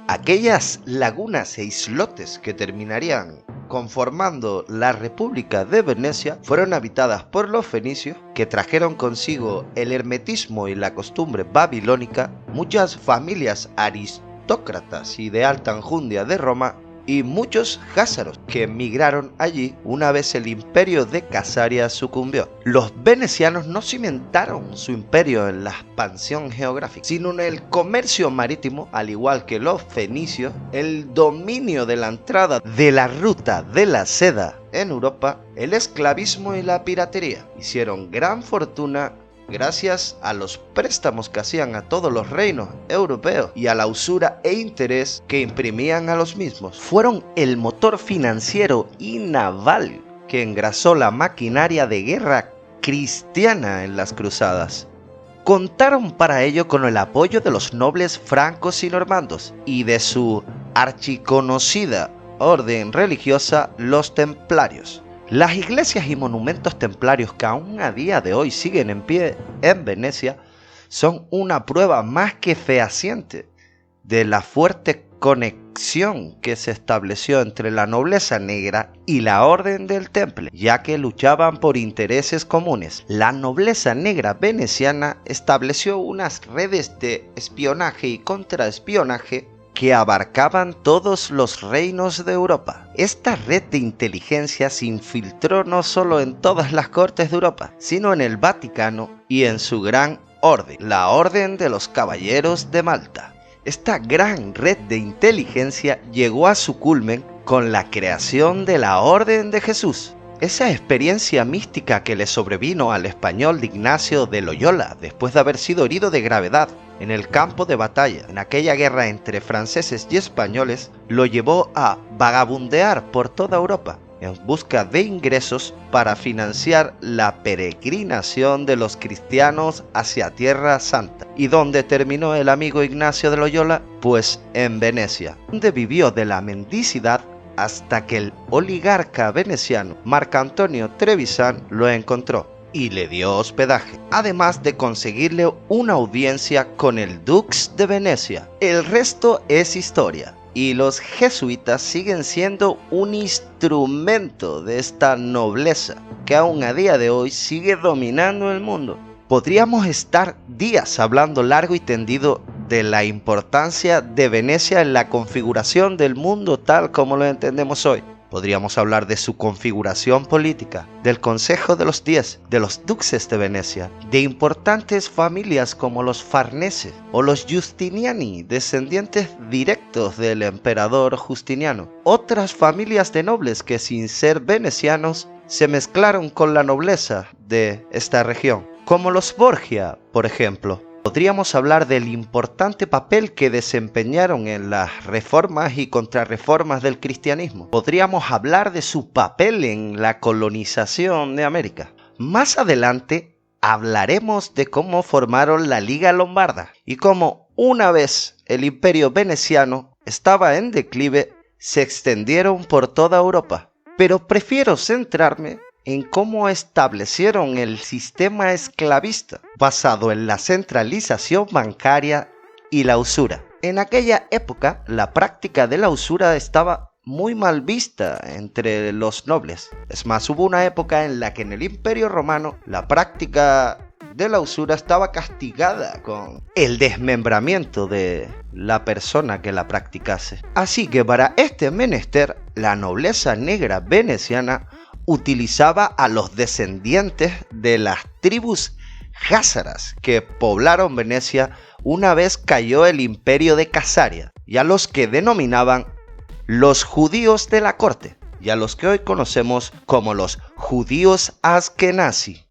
Aquellas lagunas e islotes que terminarían conformando la República de Venecia fueron habitadas por los fenicios, que trajeron consigo el hermetismo y la costumbre babilónica, muchas familias aristócratas y de alta enjundia de Roma, y muchos jázaros que emigraron allí una vez el imperio de Casaria sucumbió. Los venecianos no cimentaron su imperio en la expansión geográfica, sino en el comercio marítimo, al igual que los fenicios, el dominio de la entrada de la ruta de la seda en Europa, el esclavismo y la piratería. Hicieron gran fortuna gracias a los préstamos que hacían a todos los reinos europeos y a la usura e interés que imprimían a los mismos. Fueron el motor financiero y naval que engrasó la maquinaria de guerra cristiana en las cruzadas. Contaron para ello con el apoyo de los nobles francos y normandos y de su archiconocida orden religiosa, los templarios. Las iglesias y monumentos templarios que aún a día de hoy siguen en pie en Venecia son una prueba más que fehaciente de la fuerte conexión que se estableció entre la nobleza negra y la Orden del Temple, ya que luchaban por intereses comunes. La nobleza negra veneciana estableció unas redes de espionaje y contraespionaje que abarcaban todos los reinos de Europa. Esta red de inteligencia se infiltró no solo en todas las cortes de Europa, sino en el Vaticano y en su gran orden, la Orden de los Caballeros de Malta. Esta gran red de inteligencia llegó a su culmen con la creación de la Orden de Jesús. Esa experiencia mística que le sobrevino al español de Ignacio de Loyola después de haber sido herido de gravedad en el campo de batalla, en aquella guerra entre franceses y españoles, lo llevó a vagabundear por toda Europa en busca de ingresos para financiar la peregrinación de los cristianos hacia Tierra Santa. ¿Y dónde terminó el amigo Ignacio de Loyola? Pues en Venecia, donde vivió de la mendicidad hasta que el oligarca veneciano Marcantonio Trevisan lo encontró y le dio hospedaje, además de conseguirle una audiencia con el Dux de Venecia. El resto es historia, y los jesuitas siguen siendo un instrumento de esta nobleza que aún a día de hoy sigue dominando el mundo. Podríamos estar días hablando largo y tendido de la importancia de Venecia en la configuración del mundo tal como lo entendemos hoy. Podríamos hablar de su configuración política, del Consejo de los 10, de los duques de Venecia, de importantes familias como los Farnese o los Giustiniani, descendientes directos del emperador Justiniano. Otras familias de nobles que sin ser venecianos se mezclaron con la nobleza de esta región, como los Borgia, por ejemplo. Podríamos hablar del importante papel que desempeñaron en las reformas y contrarreformas del cristianismo. Podríamos hablar de su papel en la colonización de América. Más adelante hablaremos de cómo formaron la Liga Lombarda y cómo, una vez el imperio veneciano estaba en declive, se extendieron por toda Europa. Pero prefiero centrarme en cómo establecieron el sistema esclavista, basado en la centralización bancaria y la usura. En aquella época, la práctica de la usura estaba muy mal vista entre los nobles. Es más, hubo una época en la que en el Imperio Romano la práctica de la usura estaba castigada con el desmembramiento de la persona que la practicase. Así que para este menester, la nobleza negra veneciana utilizaba a los descendientes de las tribus jázaras que poblaron Venecia una vez cayó el imperio de Casaria, y a los que denominaban los judíos de la corte, y a los que hoy conocemos como los judíos askenazí.